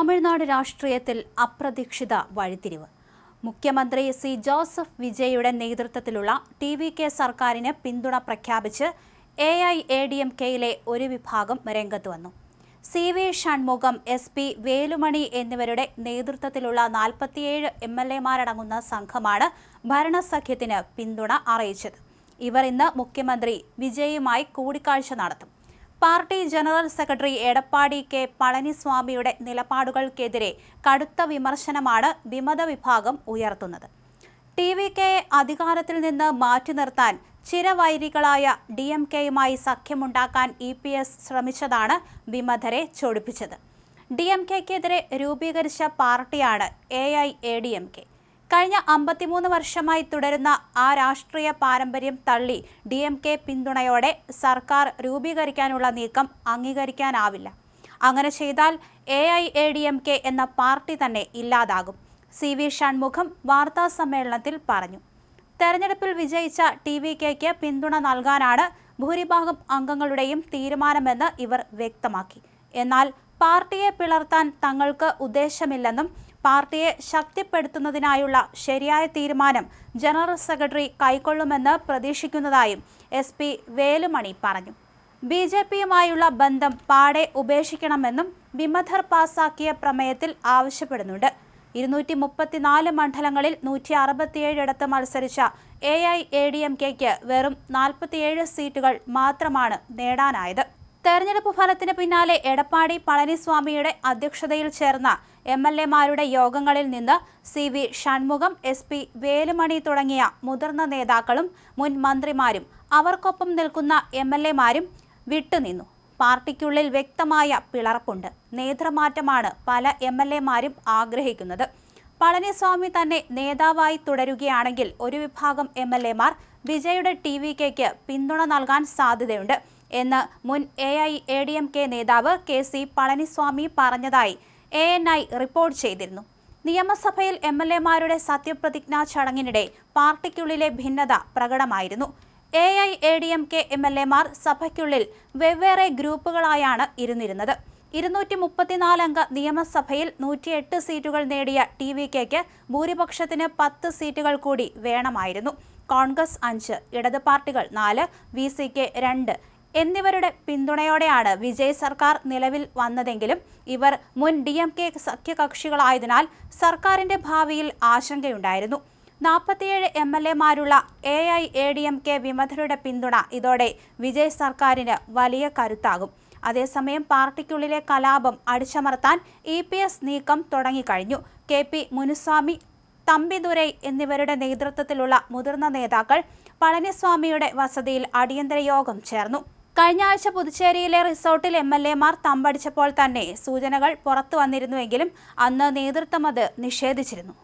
തമിഴ്നാട് രാഷ്ട്രീയത്തിൽ അപ്രതീക്ഷിത വഴിത്തിരിവ്. മുഖ്യമന്ത്രി സി ജോസഫ് വിജയുടെ നേതൃത്വത്തിലുള്ള ടി.വി.കെ സർക്കാരിന് പിന്തുണ പ്രഖ്യാപിച്ച് AIADMKയിലെ ഒരു വിഭാഗം രംഗത്ത് വന്നു. CV ഷൺമുഖം, SP വേലുമണി എന്നിവരുടെ നേതൃത്വത്തിലുള്ള 47 MLA-മാരടങ്ങുന്ന സംഘമാണ് ഭരണസഖ്യത്തിന് പിന്തുണ അറിയിച്ചത്. ഇവർ ഇന്ന് മുഖ്യമന്ത്രി വിജയുമായി കൂടിക്കാഴ്ച നടത്തും. Party general secretary Edappadi K പളനിസ്വാമിയുടെ നിലപാടുകൾക്കെതിരെ കടുത്ത വിമർശനമാണ് വിമത വിഭാഗം ഉയർത്തുന്നത്. ടി.വി.കെയെ അധികാരത്തിൽ നിന്ന് മാറ്റി നിർത്താൻ ചിരവൈരികളായ DMK-യുമായി സഖ്യമുണ്ടാക്കാൻ EPS ശ്രമിച്ചതാണ് വിമതരെ ചൊടിപ്പിച്ചത്. DMK-ക്കെതിരെ രൂപീകരിച്ച പാർട്ടിയാണ് AIADMK. കഴിഞ്ഞ 53 വർഷമായി തുടരുന്ന ആ രാഷ്ട്രീയ പാരമ്പര്യം തള്ളി DMK പിന്തുണയോടെ സർക്കാർ രൂപീകരിക്കാനുള്ള നീക്കം അംഗീകരിക്കാനാവില്ല. അങ്ങനെ ചെയ്താൽ AIADMK എന്ന പാർട്ടി തന്നെ ഇല്ലാതാകും. CV ഷൺമുഖം വാർത്താ സമ്മേളനത്തിൽ പറഞ്ഞു. തെരഞ്ഞെടുപ്പിൽ വിജയിച്ച ടി.വി.കെയ്ക്ക് പിന്തുണ നൽകാനാണ് ഭൂരിഭാഗം അംഗങ്ങളുടെയും തീരുമാനമെന്ന് ഇവർ വ്യക്തമാക്കി. എന്നാൽ പാർട്ടിയെ പിളർത്താൻ തങ്ങൾക്ക് ഉദ്ദേശമില്ലെന്നും പാർട്ടിയെ ശക്തിപ്പെടുത്തുന്നതിനായുള്ള ശരിയായ തീരുമാനം ജനറൽ സെക്രട്ടറി കൈക്കൊള്ളുമെന്ന് പ്രതീക്ഷിക്കുന്നതായും SP വേലുമണി പറഞ്ഞു. BJP-യുമായുള്ള ബന്ധം പാടെ ഉപേക്ഷിക്കണമെന്നും വിമതർ പാസാക്കിയ പ്രമേയത്തിൽ ആവശ്യപ്പെടുന്നുണ്ട്. 234 മണ്ഡലങ്ങളിൽ 167 ഇടത്ത് മത്സരിച്ച AIADMKയ്ക്ക് വെറും 47 സീറ്റുകൾ മാത്രമാണ് നേടാനായത്. തെരഞ്ഞെടുപ്പ് ഫലത്തിന് പിന്നാലെ എടപ്പാടി പളനിസ്വാമിയുടെ അധ്യക്ഷതയിൽ ചേർന്ന MLA-മാരുടെ യോഗങ്ങളിൽ നിന്ന് CV ഷൺമുഖം, SP വേലുമണി തുടങ്ങിയ മുതിർന്ന നേതാക്കളും മുൻ മന്ത്രിമാരും അവർക്കൊപ്പം നിൽക്കുന്ന MLA-മാരും വിട്ടുനിന്നു. പാർട്ടിക്കുള്ളിൽ വ്യക്തമായ പിളർപ്പുണ്ട്. നേതൃമാറ്റമാണ് പല MLA-മാരും ആഗ്രഹിക്കുന്നത്. പളനിസ്വാമി തന്നെ നേതാവായി തുടരുകയാണെങ്കിൽ ഒരു വിഭാഗം MLA-മാർ വിജയുടെ ടി.വി.കെയ്ക്ക് പിന്തുണ നൽകാൻ സാധ്യതയുണ്ട് എന്ന് മുൻ AIADMK നേതാവ് KC പളനിസ്വാമി പറഞ്ഞതായി ANI റിപ്പോർട്ട് ചെയ്തിരുന്നു. നിയമസഭയിൽ MLA-മാരുടെ സത്യപ്രതിജ്ഞാ ചടങ്ങിനിടെ പാർട്ടിക്കുള്ളിലെ ഭിന്നത പ്രകടമായിരുന്നു. AIADMK MLA-മാർ സഭയ്ക്കുള്ളിൽ വെവ്വേറെ ഗ്രൂപ്പുകളായാണ് ഇരുന്നിരുന്നത്. 234 അംഗ നിയമസഭയിൽ 108 സീറ്റുകൾ നേടിയ ടി.വി.കെയ്ക്ക് ഭൂരിപക്ഷത്തിന് 10 സീറ്റുകൾ കൂടി വേണമായിരുന്നു. കോൺഗ്രസ് 5, ഇടത് പാർട്ടികൾ 4, VCK 2 എന്നിവരുടെ പിന്തുണയോടെയാണ് വിജയ് സർക്കാർ നിലവിൽ വന്നതെങ്കിലും ഇവർ മുൻ DMK സഖ്യകക്ഷികളായതിനാൽ സർക്കാരിന്റെ ഭാവിയിൽ ആശങ്കയുണ്ടായിരുന്നു. 47 MLA-മാരുള്ള AIADMK വിമതരുടെ പിന്തുണ ഇതോടെ വിജയ് സർക്കാരിന് വലിയ കരുത്താകും. അതേസമയം പാർട്ടിക്കുള്ളിലെ കലാപം അടിച്ചമർത്താൻ EPS നീക്കം തുടങ്ങിക്കഴിഞ്ഞു. KP മുനുസ്വാമി, തമ്പിദുരൈ എന്നിവരുടെ നേതൃത്വത്തിലുള്ള മുതിർന്ന നേതാക്കൾ പളനിസ്വാമിയുടെ വസതിയിൽ അടിയന്തര യോഗം ചേർന്നു. കഴിഞ്ഞ ആഴ്ച പുതുച്ചേരിയിലെ റിസോർട്ടിൽ MLA-മാർ തമ്പടിച്ചപ്പോൾ തന്നെ സൂചനകൾ പുറത്തു വന്നിരുന്നുവെങ്കിലും അന്ന് നേതൃത്വം അത് നിഷേധിച്ചിരുന്നു.